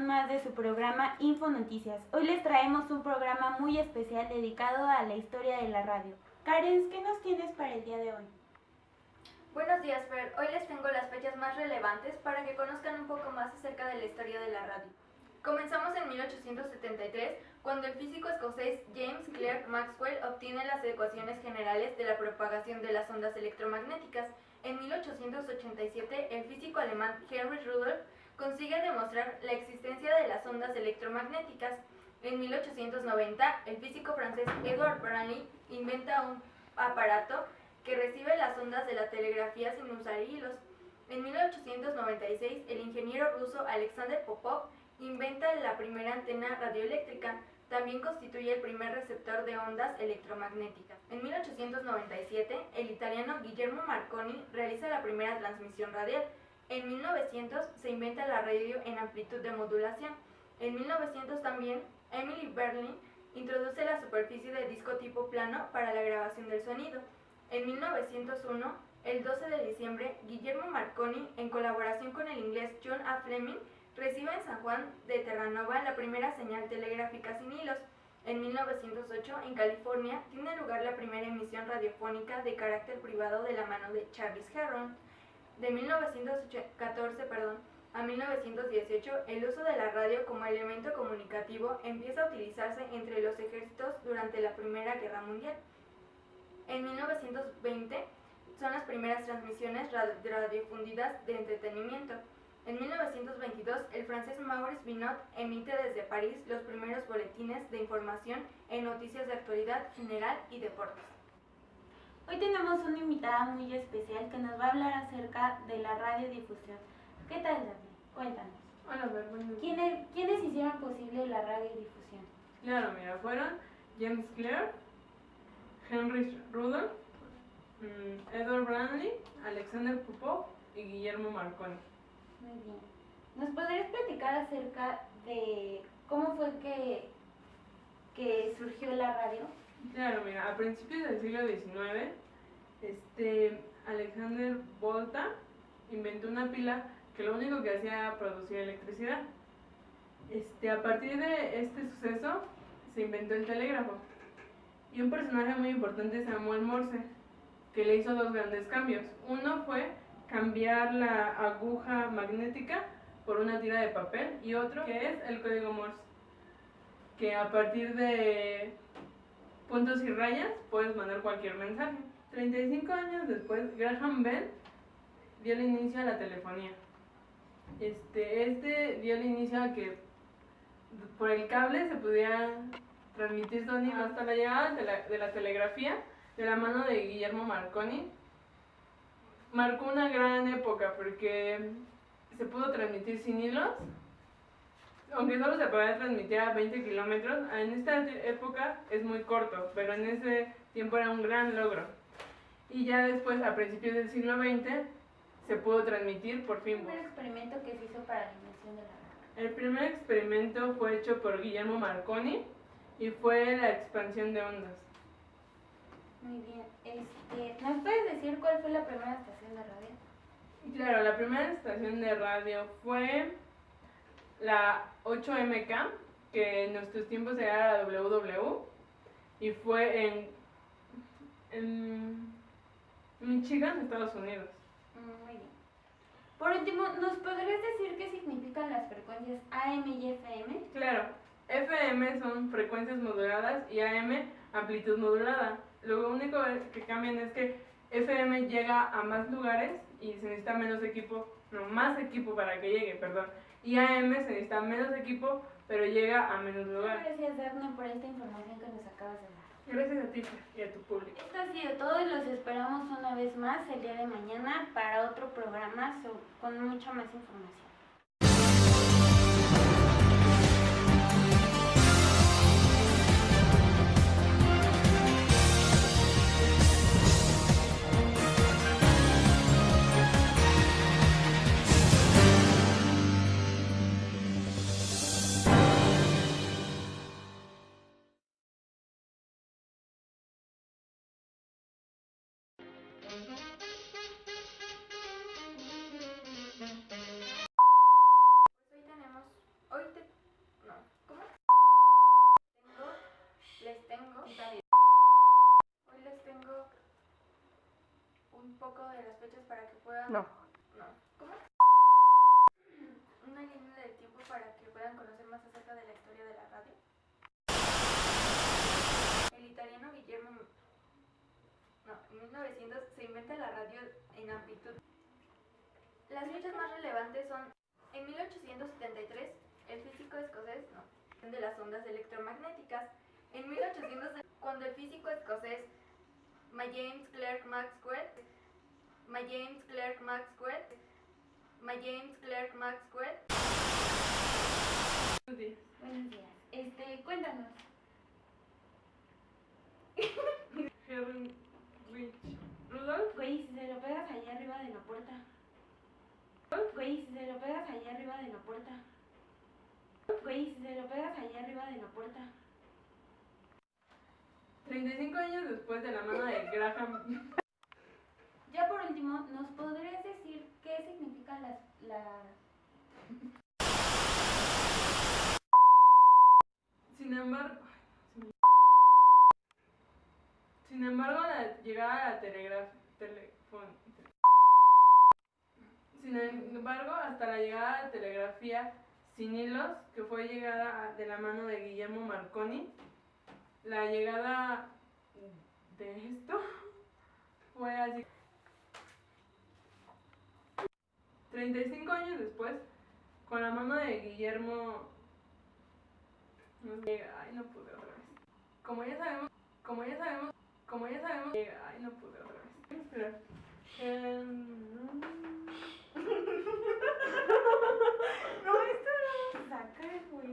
emisión más de su programa Info Noticias. Hoy les traemos un programa muy especial dedicado a la historia de la radio. Karen, ¿qué nos tienes para el día de hoy? Buenos días, Fer. Hoy les tengo las fechas más relevantes para que conozcan un poco más acerca de la historia de la radio. Comenzamos en 1873, cuando el físico escocés James Clerk Maxwell obtiene las ecuaciones generales de la propagación de las ondas electromagnéticas. En 1887, el físico alemán Henry Rudolph consigue demostrar la existencia de las ondas electromagnéticas. En 1890, el físico francés Edward Branly inventa un aparato que recibe las ondas de la telegrafía sin usar hilos. En 1896, el ingeniero ruso Alexander Popov inventa la primera antena radioeléctrica. También constituye el primer receptor de ondas electromagnéticas. En 1897, el italiano Guillermo Marconi realiza la primera transmisión radial. En 1900 se inventa la radio en amplitud de modulación. En 1900 también, Emily Berlin introduce la superficie de disco tipo plano para la grabación del sonido. En 1901, el 12 de diciembre, Guillermo Marconi, en colaboración con el inglés John A. Fleming, recibe en San Juan de Terranova la primera señal telegráfica sin hilos. En 1908, en California, tiene lugar la primera emisión radiofónica de carácter privado de la mano de Charles Herron. De 1914 a 1918, el uso de la radio como elemento comunicativo empieza a utilizarse entre los ejércitos durante la Primera Guerra Mundial. En 1920 son las primeras transmisiones radiofundidas de entretenimiento. En 1922, el francés Maurice Binot emite desde París los primeros boletines de información en noticias de actualidad general y deportes. Hoy tenemos una invitada muy especial que nos va a hablar acerca de la radiodifusión. ¿Qué tal, Dani? Cuéntanos. Hola, buenos días. ¿Quiénes hicieron posible la radiodifusión? Claro, mira, fueron James Clerk, Henry Rudolph, Edward Branly, Alexander Popov y Guillermo Marconi. Muy bien. ¿Nos podrías platicar acerca de cómo fue que surgió la radio? Claro, mira, a principios del siglo XIX, Alexander Volta inventó una pila que lo único que hacía era producir electricidad. A partir de este suceso se inventó el telégrafo. Y un personaje muy importante es Samuel Morse, que le hizo dos grandes cambios. Uno fue cambiar la aguja magnética por una tira de papel, y otro que es el código Morse, que a partir de puntos y rayas puedes mandar cualquier mensaje. 35 años después, Graham Bell dio el inicio a la telefonía. Dio el inicio a que por el cable se pudiera transmitir sonido hasta la llegada de la telegrafía de la mano de Guillermo Marconi. Marcó una gran época porque se pudo transmitir sin hilos, aunque solo se podía transmitir a 20 kilómetros. En esta época es muy corto, pero en ese tiempo era un gran logro. Y ya después, a principios del siglo XX, se pudo transmitir por fin. ¿Cuál fue el experimento que se hizo para la invención de la radio? El primer experimento fue hecho por Guillermo Marconi y fue la expansión de ondas. Muy bien. ¿Nos puedes decir cuál fue la primera estación de radio? Claro, la primera estación de radio fue la 8MK, que en nuestros tiempos era la WW, y fue en Michigan, Estados Unidos. Muy bien. Por último, ¿nos podrías decir qué significan las frecuencias AM y FM? Claro, FM son frecuencias moduladas y AM amplitud modulada. Lo único que cambian es que FM llega a más lugares y se necesita más equipo para que llegue, perdón. Y AM se necesita menos equipo, pero llega a menos lugares. Gracias, Daphne, por esta información que nos acabas de dar. Gracias a ti y a tu público. Esto ha sido todo y los esperamos una vez más el día de mañana para otro programa con mucha más información. Hoy fechas para que puedan... No. No. ¿Cómo? Una línea del tiempo para que puedan conocer más acerca de la historia de la radio. El italiano Guillermo... No, en 1900 se inventa la radio en amplitud. Las fechas más relevantes son... En 1873, el físico escocés... No, de las ondas electromagnéticas. En 1800, cuando el físico escocés James Clerk Maxwell Sí. Buenos días. Cuéntanos. Henry Rudolph. Güey, si se lo pegas allá arriba de la puerta. Güey, si se lo pegas allá arriba de la puerta. Güey, si se lo pegas allá arriba de la puerta. 35 años después de la mano de Graham. Ya por último, ¿nos podrías decir qué significa Sin embargo, la llegada a la Sin embargo, hasta la llegada de la telegrafía sin hilos, que fue llegada de la mano de Guillermo Marconi, la llegada de esto fue así. 35 años después, con la mano de Guillermo... Ay, no pude otra vez. Como ya sabemos... Ay, no pude otra vez. Espera. No, esto lo vamos a sacar, güey.